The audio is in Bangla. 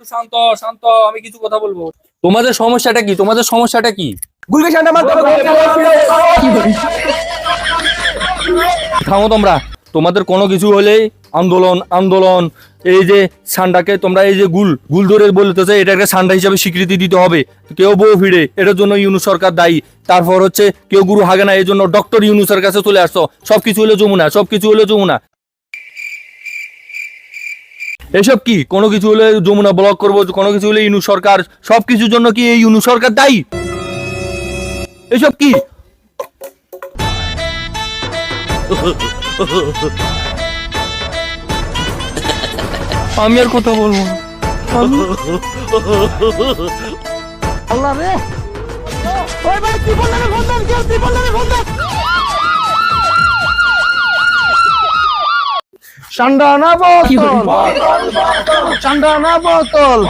একটু শান্ত শান্ত, আমি কিছু কথা বলবো। তোমাদের সমস্যাটা কি? তোমাদের সমস্যাটা কি? গুলকে ঠান্ডা মারতে হবে। থামো তোমরা। তোমাদের কোনো কিছু হলেই আন্দোলন আন্দোলন। এই যে সান্ডাকে তোমরা এই যে গুল ধরে বলতেছে, এটাকে সান্ডা হিসাবে স্বীকৃতি দিতে হবে। কেউ বউ ফিরে, এটার জন্য ইউনূস সরকার দায়ী। তারপর হচ্ছে কেউ গুরু হাগে না, এই জন্য ডক্টর ইউনূসের কাছে চলে আসছো। সবকিছু হলো যমুনা, সবকিছু হলো যমুনা। এসব কি? কোনো কিছু হলে যমুনা ব্লক করবো, কোনো কিছু হলে ইউনূস সরকার। সবকিছুর জন্য কি এই ইউনূস সরকার দায়ী? এসব কি? আমি আর কথা বলবো না। আল্লাহ রে, ওই ভাই ত্রিপল নামে ফোন দাও, কেউ ত্রিপল নামে ফোন দাও। ঠান্ডা না বোতল, ঠান্ডা না বোতল।